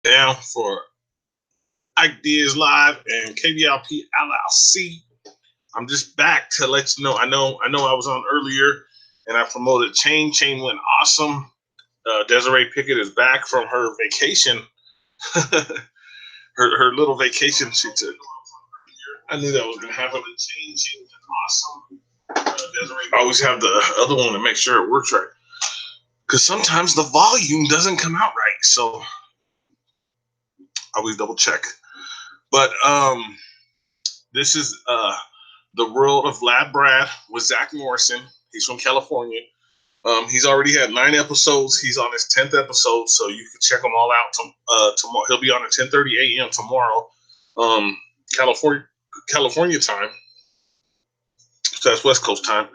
Down for Ike Diaz Live and KBLP LLC. I'm just back to let you know. I know I was on earlier and I promoted Chain. Chain went awesome. Desiree Pickett is back from her vacation. her little vacation she took. I knew that was going to happen. Chain went awesome. I always have the other one to make sure it works right. Because sometimes the volume doesn't come out right. So I always double check. But this is The World of Vlad Brad with Zach Morrison. He's from California. He's already had 9 episodes. He's on his 10th episode, so you can check them all out tomorrow. He'll be on at 10:30 a.m. tomorrow, California time. So that's West Coast time.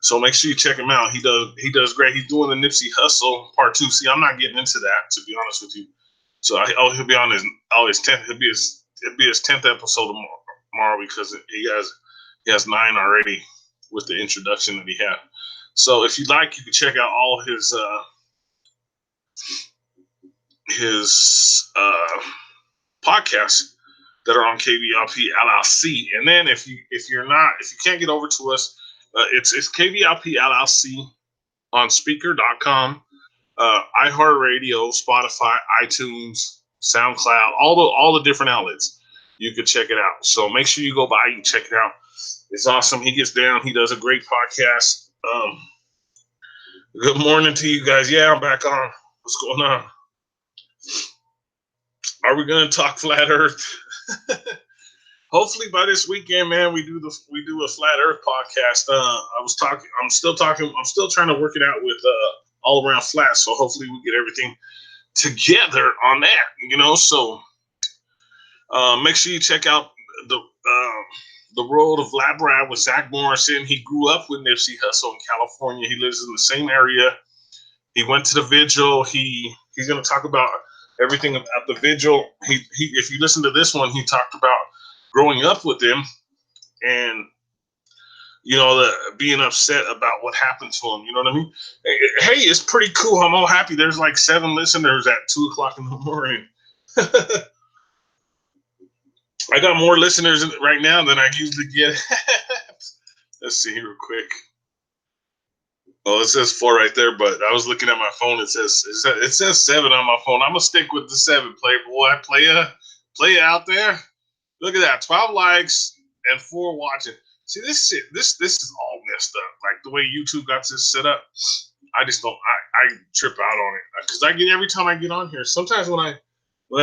So make sure you check him out. He does great. He's doing the Nipsey Hustle Part 2. See, I'm not getting into that, to be honest with you. So he'll be on his 10th. It'll be his 10th episode tomorrow because he has 9 already with the introduction that he had. So if you'd like, you can check out all his podcasts that are on KBLP LLC. And then if you can't get over to us, it's KBLP LLC on Speaker.com, iHeartRadio, Spotify, iTunes, SoundCloud, all the different outlets. You can check it out. So make sure you go by and check it out. It's awesome. He gets down. He does a great podcast. Good morning to you guys. Yeah, I'm back on. What's going on? Are we going to talk flat Earth? Hopefully by this weekend, man, we do a flat Earth podcast. I'm still trying to work it out with all around flat. So hopefully we get everything together on that. So make sure you check out the World of Vlad Brad with Zach Morrison. He grew up with Nipsey Hussle in California. He lives in the same area. He went to the vigil. He's going to talk about everything about the vigil. He if you listen to this one, he talked about growing up with him and being upset about what happened to him. You know what I mean? Hey, it's pretty cool. I'm all happy. There's like 7 listeners at 2:00 in the morning. I got more listeners right now than I usually get. Let's see real quick. Oh, it says 4 right there, but I was looking at my phone. It says 7 on my phone. I'm gonna stick with the 7. Play out there. Look at that, 12 likes and 4 watching. See this shit. This is all messed up. Like the way YouTube got this set up, I just don't. I trip out on it because I get every time I get on here. Sometimes when I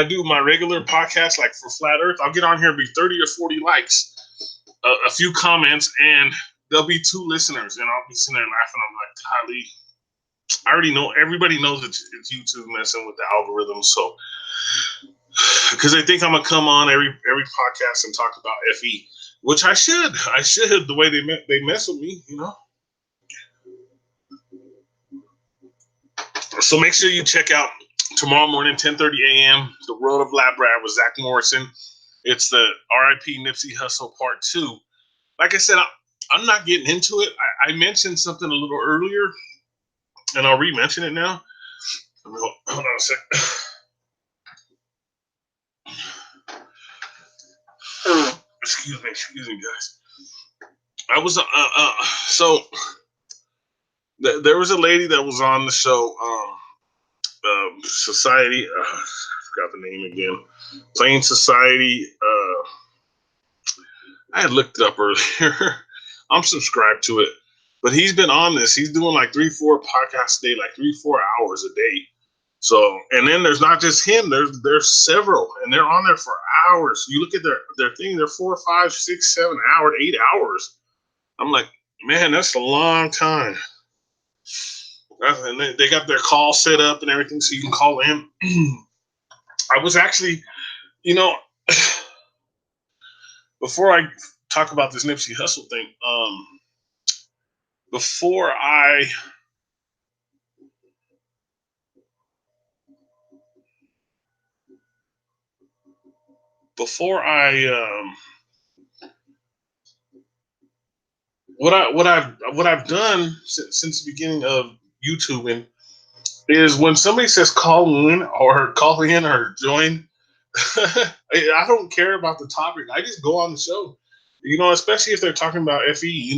do my regular podcast, like for Flat Earth, I'll get on here and be 30 or 40 likes, a few comments, and there'll be 2 listeners, and I'll be sitting there laughing. I'm like, golly, I already know. Everybody knows it's YouTube messing with the algorithm. So, because they think I'm gonna come on every podcast and talk about FE, which I should. The way they mess with me, So make sure you check out tomorrow morning, 10:30 a.m., The World of Vlad Brad with Zach Morrison. It's the RIP Nipsey Hussle Part 2. Like I said, I'm not getting into it. I mentioned something a little earlier, and I'll re-mention it now. Hold on a sec. Excuse me, guys. I was so there was a lady that was on the show, Society. I forgot the name again. Plain Society. I had looked it up earlier. I'm subscribed to it, but he's been on this. He's doing like 3-4 podcasts a day, like 3-4 hours a day. So, and then there's not just him. There's several, and they're on there for hours. You look at their thing. They're 4, 5, 6, 7 hours, 8 hours. I'm like, man, that's a long time. And they got their call set up and everything, so you can call in. I was actually, before I talk about this Nipsey Hussle thing, before I what I've done since the beginning of YouTubing is when somebody says call in or join. I don't care about the topic. I just go on the show, especially if they're talking about FE,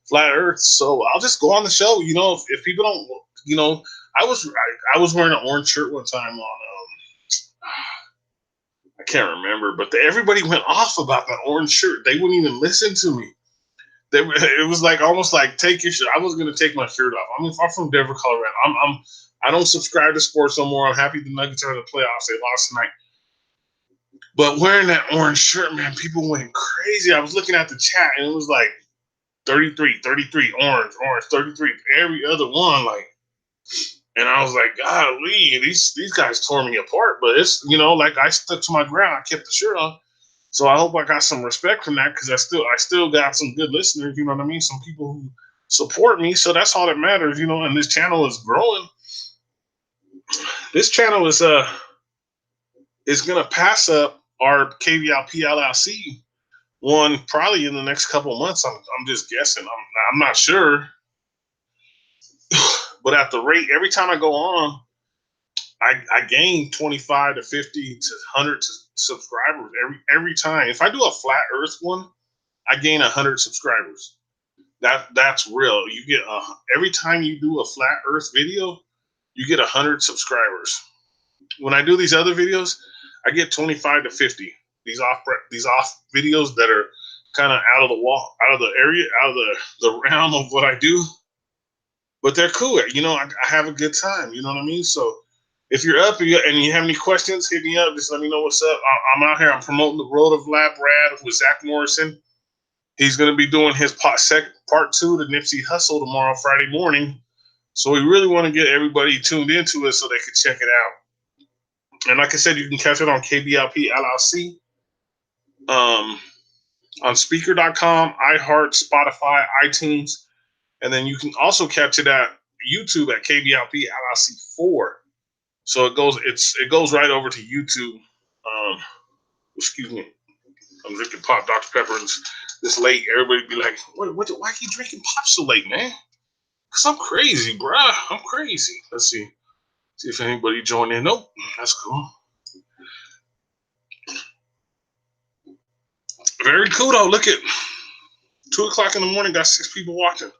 flat Earth. So I'll just go on the show. If people don't, I was wearing an orange shirt one time on I can't remember, but everybody went off about that orange shirt. They wouldn't even listen to me. It was like almost like take your shirt. I was gonna take my shirt off. I'm from Denver, Colorado. I don't subscribe to sports no more. I'm happy the Nuggets are in the playoffs. They lost tonight. But wearing that orange shirt, man, people went crazy. I was looking at the chat and it was like 33, orange, 33, every other one, like, and I was like, golly, these guys tore me apart. But it's, like I stuck to my ground. I kept the shirt on. So I hope I got some respect from that because I still got some good listeners, you know what I mean? Some people who support me. So that's all that matters, and this channel is growing. This channel is gonna pass up our KBLP LLC one probably in the next couple of months. I'm just guessing. I'm not sure. But at the rate, every time I go on, I gain 25 to 50 to 100 subscribers every time. If I do a flat Earth one, I gain 100 subscribers. That's real. You get every time you do a flat Earth video, you get 100 subscribers. When I do these other videos, I get 25 to 50. These off videos that are kind of out of the wall, out of the area, out of the realm of what I do. But they're cool. I have a good time. You know what I mean? So if you're up and you have any questions, hit me up. Just let me know what's up. I'm out here. I'm promoting the Road of Vlad Brad with Zach Morrison. He's going to be doing his part 2 to NIPSEY HUSSLE tomorrow, Friday morning. So we really want to get everybody tuned into it so they can check it out. And like I said, you can catch it on KBLP LLC, on Speaker.com, iHeart, Spotify, iTunes. And then you can also catch it at YouTube at KBLP LLC 4. So it goes right over to YouTube. Excuse me. I'm drinking pop Dr. Pepper this late. Everybody be like, why are you drinking pop so late, man? Because I'm crazy, bruh. I'm crazy. Let's see. See if anybody joined in. Nope. That's cool. Very cool, though. Look at 2 o'clock in the morning. Got 6 people watching.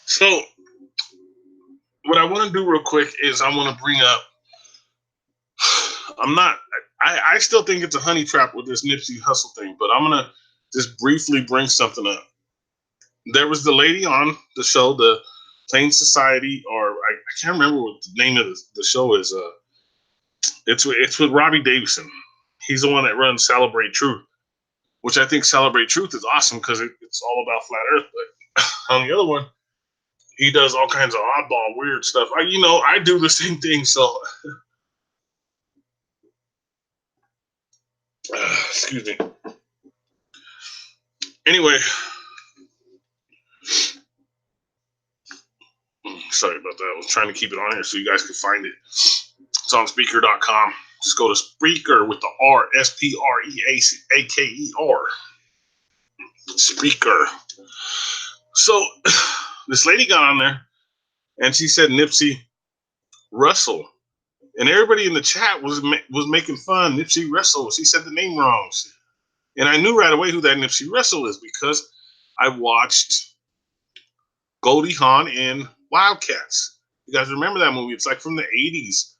So, what I want to do real quick is I want to bring up. I still think it's a honey trap with this NIPSEY HUSSLE thing, but I'm going to just briefly bring something up. There was the lady on the show, the Plain Society, or I can't remember what the name of the show is. It's with Robbie Davison. He's the one that runs Celebrate Truth, which I think Celebrate Truth is awesome because it's all about flat Earth. But on the other one, he does all kinds of oddball, weird stuff. I do the same thing. So, excuse me. Anyway, sorry about that. I was trying to keep it on here so you guys could find it. It's on Speaker.com. Just go to Spreaker with the R, SPREAKER. Speaker. So this lady got on there and she said NIPSEY HUSSLE. And everybody in the chat was making fun. NIPSEY HUSSLE. She said the name wrong. And I knew right away who that NIPSEY HUSSLE is because I watched Goldie Hawn in Wildcats. You guys remember that movie? It's like from the 80s.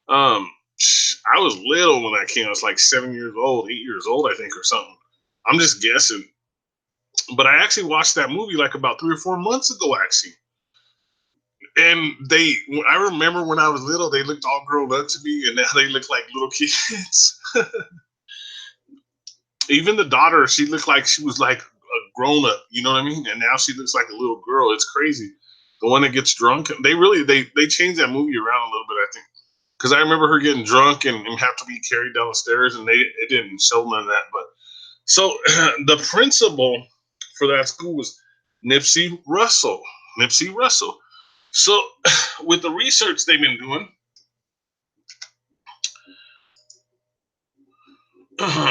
I was little when that came out. I was like 7 years old, 8 years old, I think, or something. I'm just guessing. But I actually watched that movie like about 3 or 4 months ago, actually. And I remember when I was little, they looked all grown up to me, and now they look like little kids. Even the daughter, she looked like she was like a grown up, you know what I mean? And now she looks like a little girl. It's crazy. The one that gets drunk, they changed that movie around a little bit, I think. Because I remember her getting drunk and have to be carried down the stairs, and it didn't show none of that. But so the principal for that school was NIPSEY HUSSLE. NIPSEY HUSSLE. So with the research they've been doing,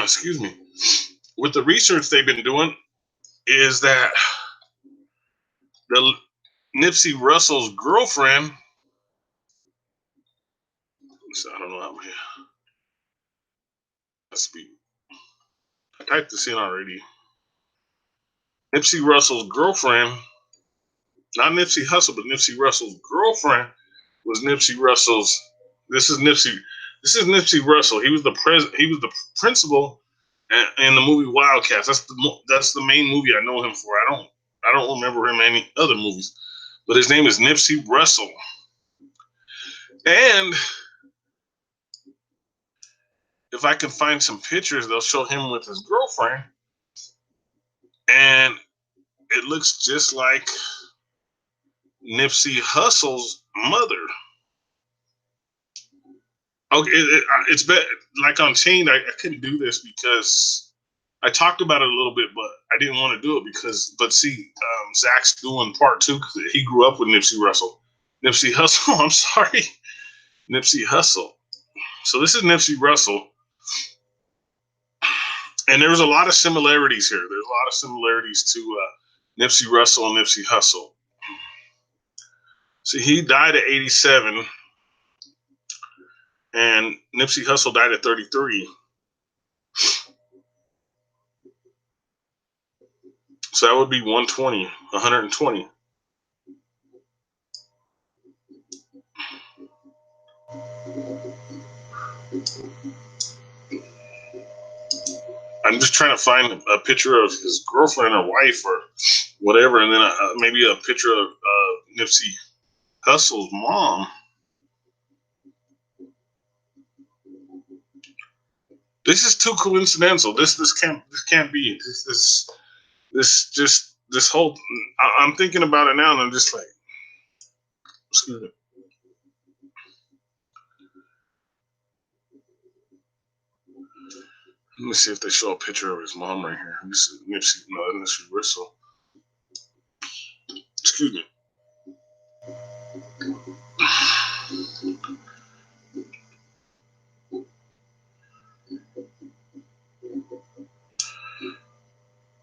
excuse me. with the research they've been doing is that the Nipsey Russell's girlfriend, I don't know how many, let's be, I typed this in already. Nipsey Russell's girlfriend, not Nipsey Hussle, but Nipsey Russell's girlfriend was Nipsey Russell's. This is Nipsey Russell. He was the principal in the movie Wildcats. That's the main movie I know him for. I don't remember him in any other movies, but his name is Nipsey Russell. And if I can find some pictures, they'll show him with his girlfriend, and it looks just like Nipsey Hussle's mother. Okay, it's better. Like Unchained, I couldn't do this because I talked about it a little bit, but I didn't want to do it but see, Zach's doing part 2 because he grew up with Nipsey Russell. Nipsey Hussle, I'm sorry. Nipsey Hussle. So this is Nipsey Russell. And there's a lot of similarities here. There's a lot of similarities to Nipsey Russell and Nipsey Hussle. See, he died at 87, and Nipsey Hussle died at 33. So that would be 120. I'm just trying to find a picture of his girlfriend or wife or whatever, and then maybe a picture of Nipsey Hussle's mom. This is too coincidental. This can't be. This whole. I'm thinking about it now, and I'm just like, excuse me. Let me see if they show a picture of his mom right here. This is Nipsey Russell. Excuse me.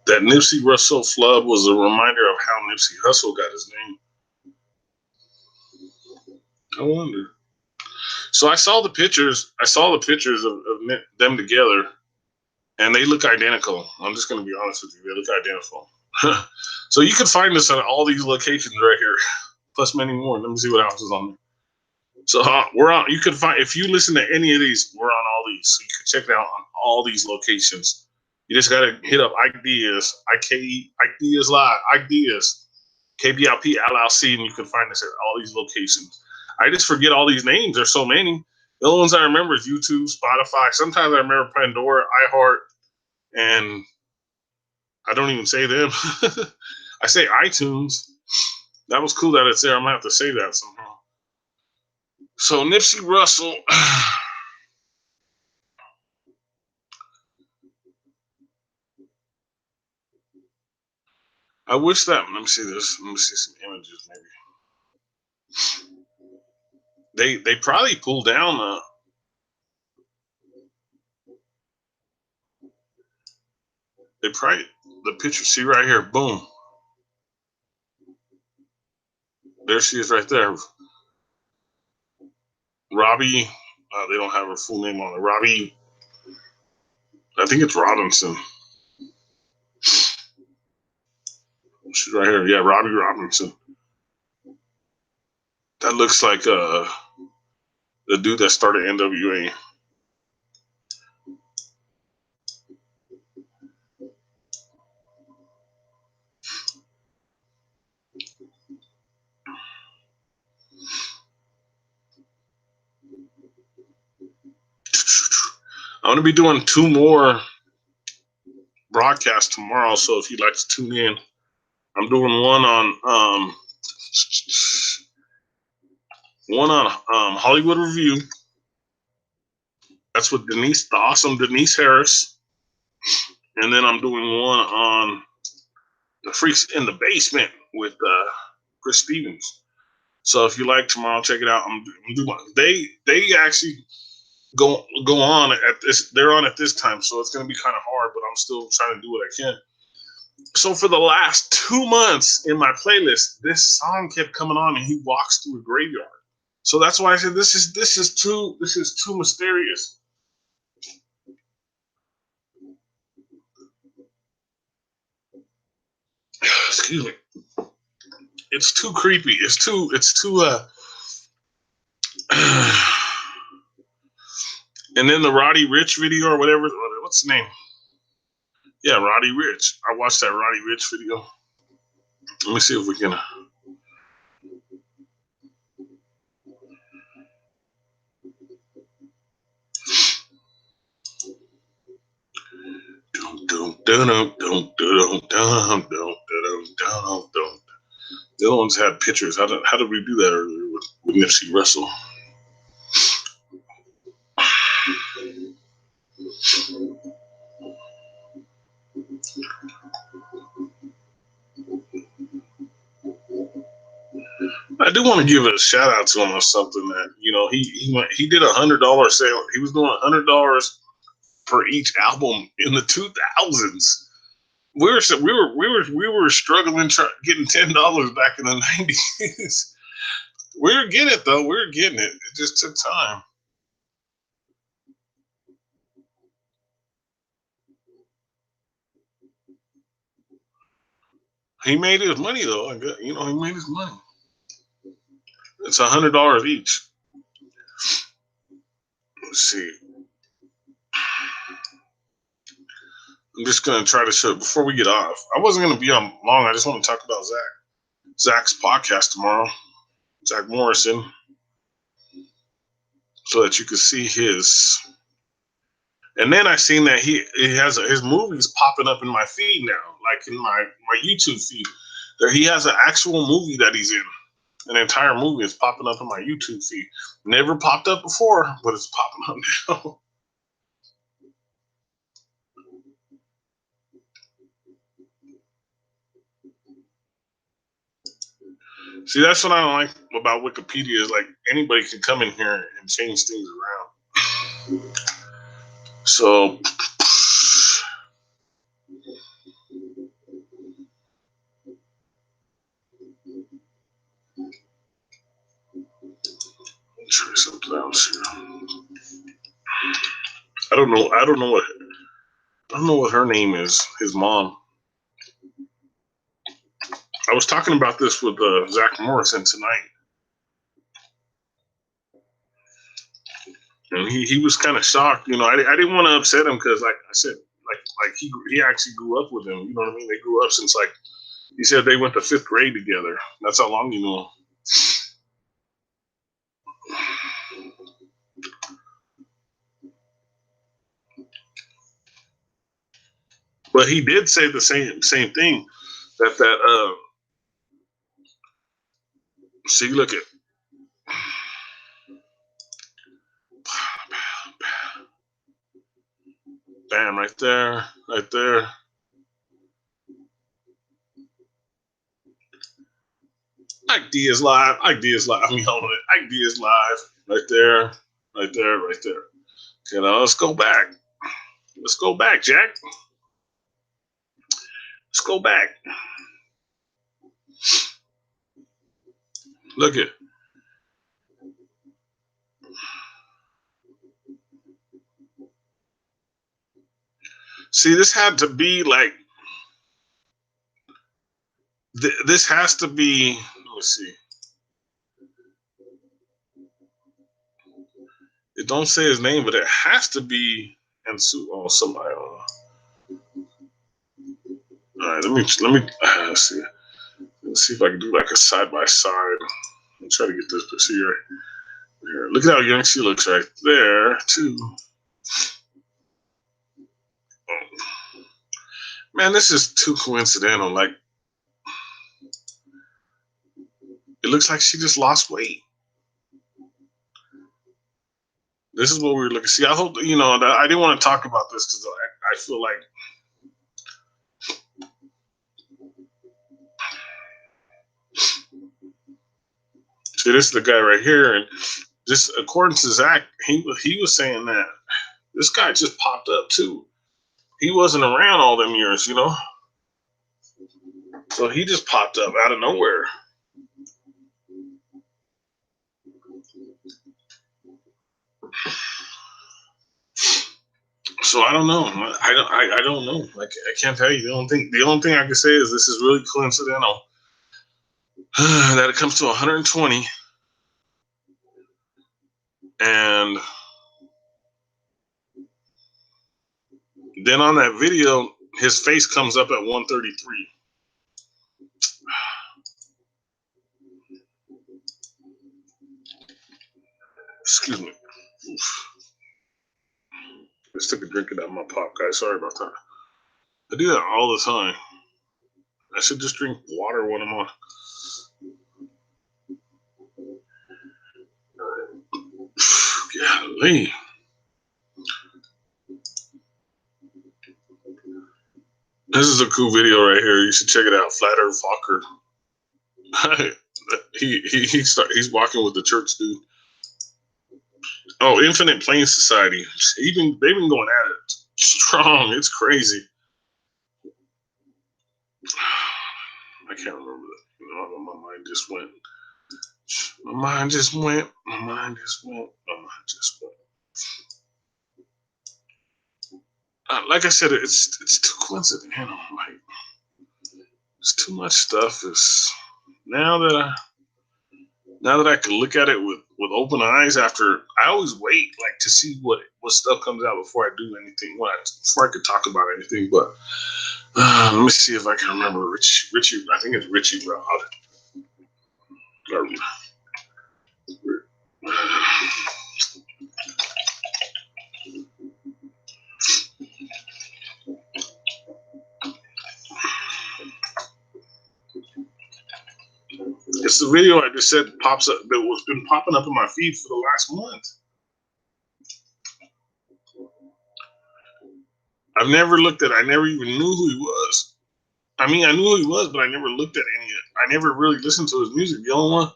That Nipsey Russell flub was a reminder of how Nipsey Hussle got his name. I wonder. So I saw the pictures. of them together, and they look identical. I'm just going to be honest with you. They look identical. So you can find this at all these locations right here, plus many more. Let me see what else is on there. So we're on. You can find, if you listen to any of these, we're on all these. So you can check it out on all these locations. You just gotta hit up Ike Diaz, Ike Diaz Live, Ike Diaz, KBLP LLC, and you can find us at all these locations. I just forget all these names. There's so many. The only ones I remember is YouTube, Spotify. Sometimes I remember Pandora, iHeart, and I don't even say them. I say iTunes. That was cool that it's there. I'm gonna have to say that somehow. So Nipsey Russell. I wish that. Let me see this. Let me see some images, maybe. They probably pulled down. The picture. See right here. Boom. There she is right there. Robbie. They don't have her full name on it. Robbie. I think it's Robinson. She's right here. Yeah, Robbie Robinson. That looks like the dude that started NWA. I'm going to be doing 2 more broadcasts tomorrow, so if you'd like to tune in, I'm doing one on Hollywood Review. That's with Denise, the awesome Denise Harris. And then I'm doing one on the Freaks in the Basement with Chris Stevens. So if you like tomorrow, check it out. They actually, go on at this. They're on at this time, so it's going to be kind of hard. But I'm still trying to do what I can. So for the last 2 months in my playlist, this song kept coming on, and he walks through a graveyard. So that's why I said this is too mysterious. Excuse me. It's too creepy. It's too and then the Roddy Ricch video or whatever. What's the name? Yeah, Roddy Ricch. I watched that Roddy Ricch video. Let me see if we can. The other ones had pictures. How did we do that earlier with Nipsey Hussle? I do want to give a shout out to him on something that he did $100 sale. He was doing $100 for each album in the 2000s. We were struggling getting $10 back in the 90s. We were getting it though. We were getting it. It just took time. He made his money though. He made his money. It's $100 each. Let's see. I'm just gonna try to show before we get off. I wasn't gonna be on long. I just want to talk about Zack's podcast tomorrow. Zack Morrison, so that you can see his. And then I seen that he has his movies popping up in my feed now, like in my YouTube feed. There he has an actual movie that he's in. An entire movie is popping up in my YouTube feed. Never popped up before, but it's popping up now. See, that's what I don't like about Wikipedia is like anybody can come in here and change things around. So let's try something else here. I don't know what her name is. His mom. I was talking about this with Zack Morrison tonight. And he was kind of shocked, I didn't want to upset him because, like I said, like he actually grew up with him. You know what I mean? They grew up since he said they went to 5th grade together. That's how long you knew him. But he did say the same thing that see, look at. Bam, right there. Ike Diaz live. I'm yelling it. Ike Diaz live. Right there. Okay, now let's go back. Jack. Let's go back. Look at. See, this had to be like. This has to be. Let's see. It don't say his name, but it has to be. And somebody. All right, let me let's see. Let's see if I can do like a side by side. I'm trying to get this picture here. Look at how young she looks right there too. Man, this is too coincidental. Like, it looks like she just lost weight. This is what we were looking. See, I hope that I didn't want to talk about this because I feel like. See, this is the guy right here, and Just according to Zach, he was saying that this guy just popped up too. He wasn't around all them years, you know. So he just popped up out of nowhere. So I don't know. I don't know. Like I can't tell you. The only thing I can say is this is really coincidental that it comes to 120, and then on that video, his face comes up at 133. Excuse me. Oof. Just took a drink of that my pop, guys. Sorry about that. I do that all the time. I should just drink water when I'm on. Golly. This is a cool video right here. You should check it out. Flat Earth Walker. He's walking with the church dude. Oh, Infinite Plane Society. They've been going at it strong. It's crazy. I can't remember that. You know, my mind just went. My mind just went. Like I said, it's too coincidental. Like it's too much stuff. It's now that I can look at it with open eyes. After I always wait like to see what stuff comes out before I do anything. Before I could talk about anything. But let me see if I can remember Richie. I think it's Richie Rod. It's the video I just said pops up that was been popping up in my feed for the last month. I've never looked at it. I never even knew who he was. I mean, I knew who he was, but I never looked at any of it. I never really listened to his music. The only one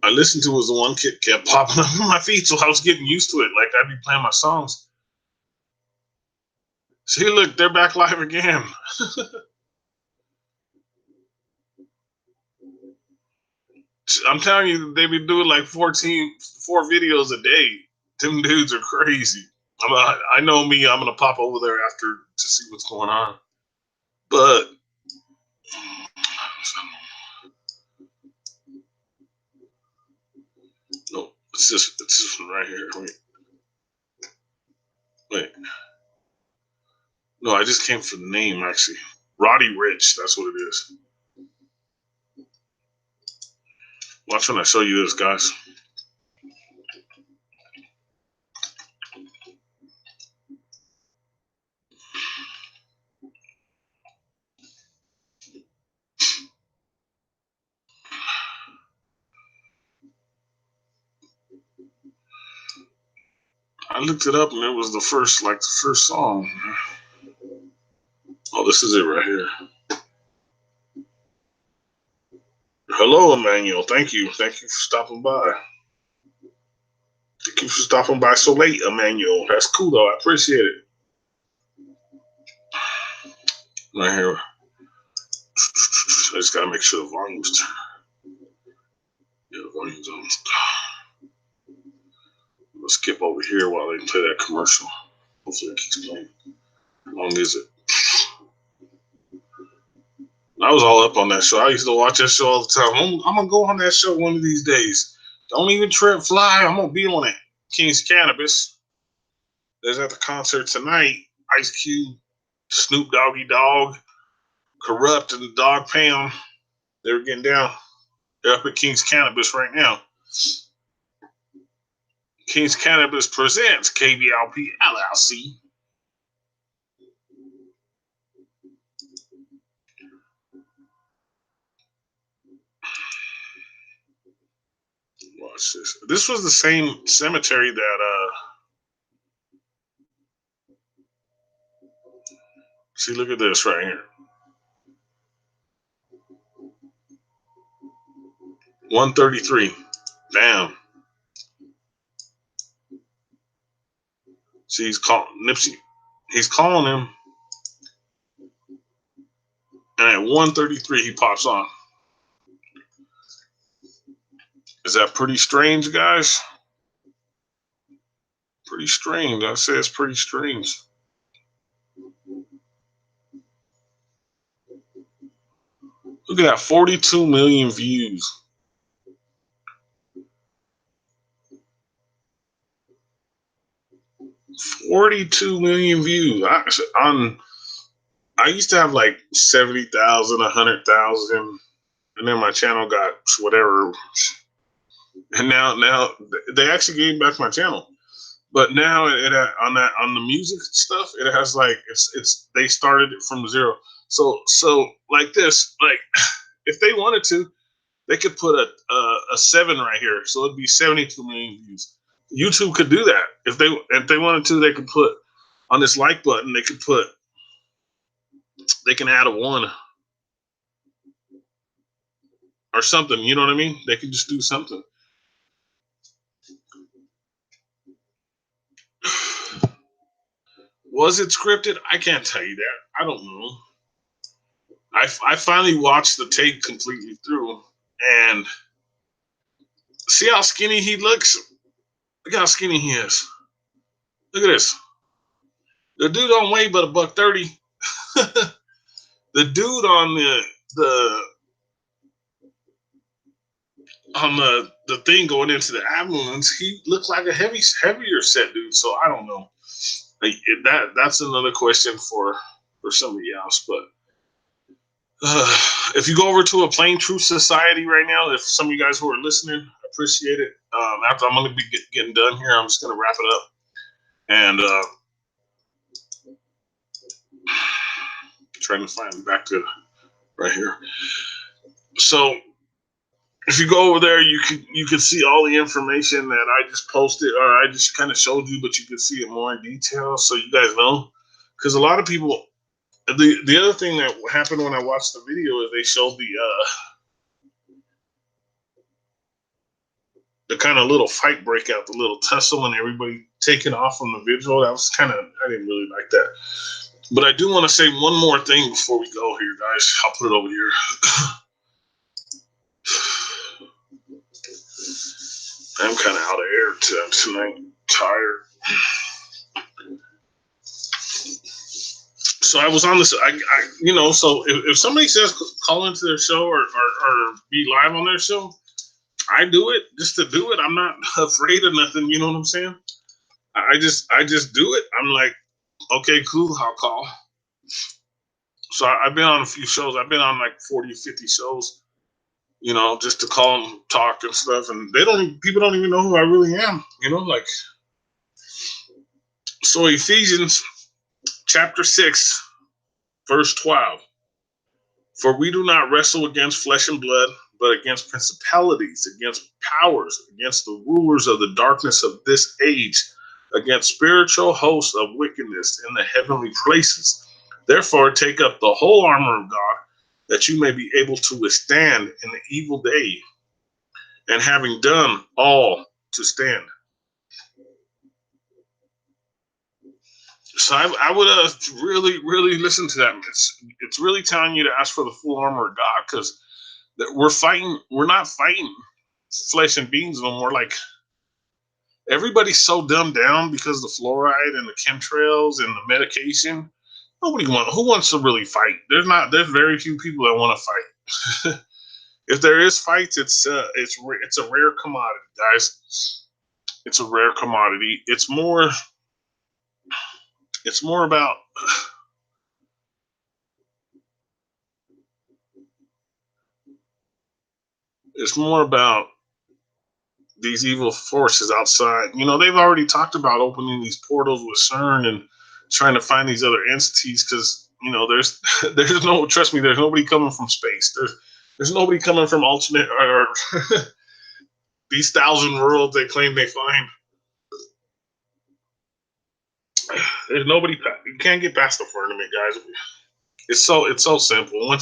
I listened to was the one kid kept popping up in my feed, so I was getting used to it. Like I'd be playing my songs. See, look, they're back live again. I'm telling you, they be doing like 4 videos a day. Them dudes are crazy. I know me. I'm gonna pop over there after to see what's going on. But no, it's this one right here. Wait. No, I just came for the name actually. Roddy Rich. That's what it is. Watch when I show you this, guys. I looked it up and it was the first song. Oh, this is it right here. Hello, Emmanuel. Thank you. Thank you for stopping by. Thank you for stopping by so late, Emmanuel. That's cool, though. I appreciate it. Right here. I just got to make sure the volume's turned. Yeah, the volume's on. Let's skip over here while they play that commercial. Hopefully it keeps playing. How long is it? I was all up on that show. I used to watch that show all the time. I'm going to go on that show one of these days. Don't even trip fly. I'm going to be on it. King's Cannabis. There's at the concert tonight. Ice Cube, Snoop Doggy Dogg, Corrupt, and the Dog Pound. They were getting down. They're up at King's Cannabis right now. King's Cannabis presents KBLP LLC. Watch this. This was the same cemetery that see, look at this right here. 133. Damn. See, he's calling Nipsey. He's calling him, and at 1:33 he pops on. Is that pretty strange, guys? Pretty strange. I say it's pretty strange. Look at that, 42 million views. 42 million views. I used to have like 70,000, 100,000, and then my channel got whatever. And now they actually gave back my channel. But now on the music stuff, it has like it's they started it from zero. So like this, like if they wanted to, they could put a 7 right here, so it'd be 72 million views. YouTube could do that if they wanted to. They could put on this like button. They can add a 1 or something. You know what I mean? They can just do something. Was it scripted? I can't tell you that. I don't know. I finally watched the tape completely through, and see how skinny he looks? Look how skinny he is. Look at this. The dude don't weigh but $130. The dude on the thing going into the ambulance, he looked like a heavier set dude. So I don't know. Like that's another question for somebody else. But if you go over to a Plain Truth Society right now, if some of you guys who are listening, I appreciate it. After I'm going to be getting done here, I'm just going to wrap it up. And trying to find back to right here. So if you go over there, you can see all the information that I just posted, or I just kind of showed you, but you can see it more in detail, so you guys know. Because a lot of people, the other thing that happened when I watched the video is they showed the kind of little fight breakout, the little tussle, and everybody taking off from the vigil. That was kind of, I didn't really like that. But I do want to say one more thing before we go here, guys. I'll put it over here. I'm kind of out of air tonight. Tired. So I was on this. So if somebody says call into their show or be live on their show, I do it just to do it. I'm not afraid of nothing. You know what I'm saying? I just do it. I'm like, okay, cool. I'll call. So I've been on a few shows. I've been on like 40 or 50 shows. You know, just to call and talk and stuff, and people don't even know who I really am. You know, like. So Ephesians chapter 6, verse 12. For we do not wrestle against flesh and blood, but against principalities, against powers, against the rulers of the darkness of this age, against spiritual hosts of wickedness in the heavenly places. Therefore, take up the whole armor of God, that you may be able to withstand in the evil day, and having done all to stand. So I would really, really listen to that. It's really telling you to ask for the full armor of God, because we're not fighting flesh and beans no more. Like, everybody's so dumbed down because of the fluoride and the chemtrails and the medication. Who wants to really fight? There's very few people that want to fight. If there is fights, it's a rare commodity, guys. It's a rare commodity. It's more about these evil forces outside. You know, they've already talked about opening these portals with CERN and trying to find these other entities, because, you know, there's trust me, there's nobody coming from space. There's nobody coming from alternate or these 1,000 worlds they claim they find. There's nobody. You can't get past the firmament, guys. It's so simple.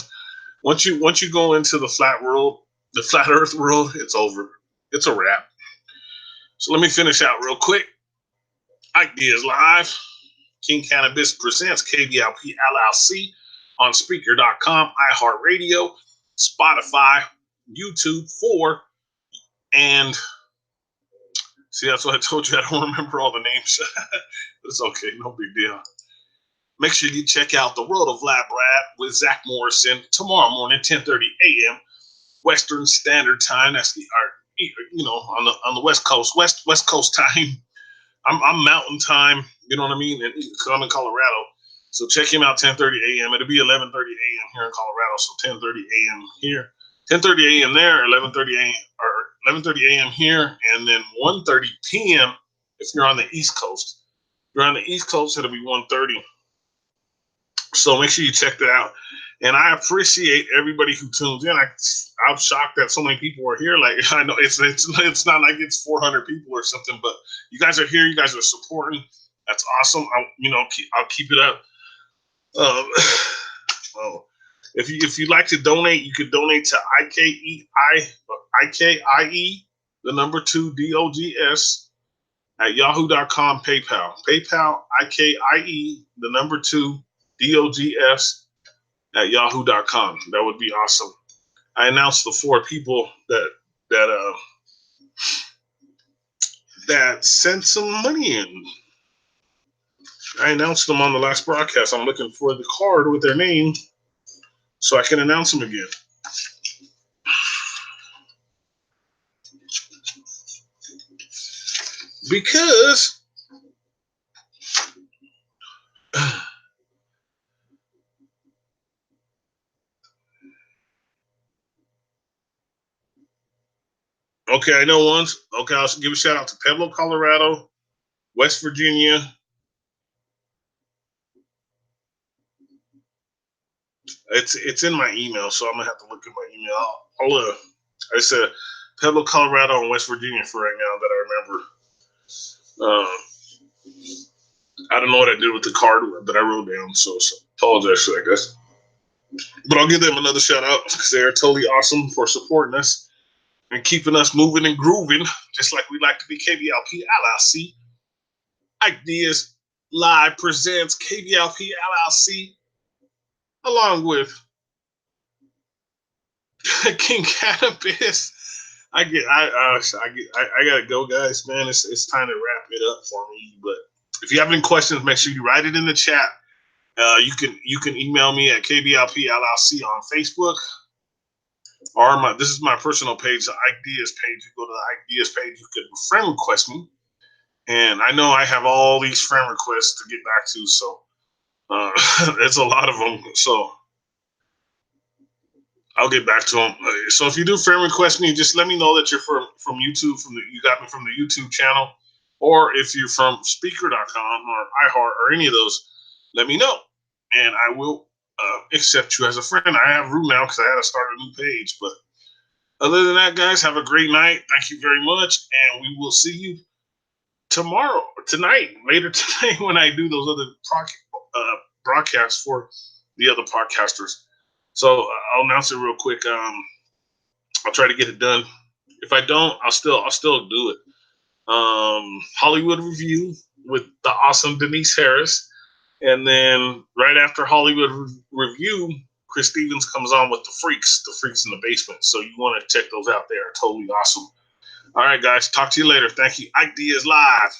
Once you go into the flat world, the flat Earth world, it's over. It's a wrap. So let me finish out real quick. Ike Diaz live. King Cannabis presents KBLP LLC on Speaker.com, iHeartRadio, Spotify, YouTube 4, and see, that's what I told you. I don't remember all the names. It's okay, no big deal. Make sure you check out The World of Vlad with ZACK Morrison tomorrow morning, 10:30 a.m. Western Standard Time. That's the on the West Coast, West Coast time. I'm Mountain Time. You know what I mean? And I'm in Colorado, so check him out 10:30 a.m. It'll be 11:30 a.m. here in Colorado, so 10:30 a.m. here, 10:30 a.m. there, 11:30 a.m. or 11:30 a.m. here, and then 1:30 p.m. if you're on the East Coast. If you're on the East Coast, it'll be 1:30. So make sure you check that out. And I appreciate everybody who tunes in. I'm shocked that so many people are here. Like, I know it's not like it's 400 people or something, but you guys are here. You guys are supporting. That's awesome. I'll keep it up. If you'd like to donate, you could donate to IKIE, the number 2 DOGS at yahoo.com, PayPal, IKIE, the number 2 DOGS at yahoo.com. That would be awesome. I announced the 4 people that sent some money in. I announced them on the last broadcast. I'm looking for the card with their name so I can announce them again. Because okay, I know ones. Okay, I'll give a shout out to Pueblo, Colorado, West Virginia. It's in my email, so I'm gonna have to look at my email. I said Pueblo, Colorado, and West Virginia for right now that I remember. I don't know what I did with the card that I wrote down, so apologize for that, guys. But I'll give them another shout out because they're totally awesome for supporting us and keeping us moving and grooving, just like we like to be. KBLP LLC. Ike Diaz live presents KBLP LLC, along with King Cannabis. I gotta go, guys. Man, it's time to wrap it up for me. But if you have any questions, make sure you write it in the chat. You can email me at KBLP LLC on Facebook, or this is my personal page, the Ike Diaz page. You go to the Ike Diaz page, you can friend request me, and I know I have all these friend requests to get back to, so it's a lot of them. So I'll get back to them. So if you do friend request me, just let me know that you're from YouTube, you got me from the YouTube channel, or if you're from Speaker.com or iHeart or any of those, let me know, and I will accept you as a friend. I have room now because I had to start a new page. But other than that, guys, have a great night. Thank you very much, and we will see you later tonight when I do those other broadcasts for the other podcasters. So I'll announce it real quick. I'll try to get it done. If I don't, I'll still do it. Hollywood Review with the awesome Denise Harris. And then right after Hollywood Review, Chris Stevens comes on with the Freaks in the Basement. So you want to check those out. They are totally awesome. All right, guys. Talk to you later. Thank you. Ike Diaz live.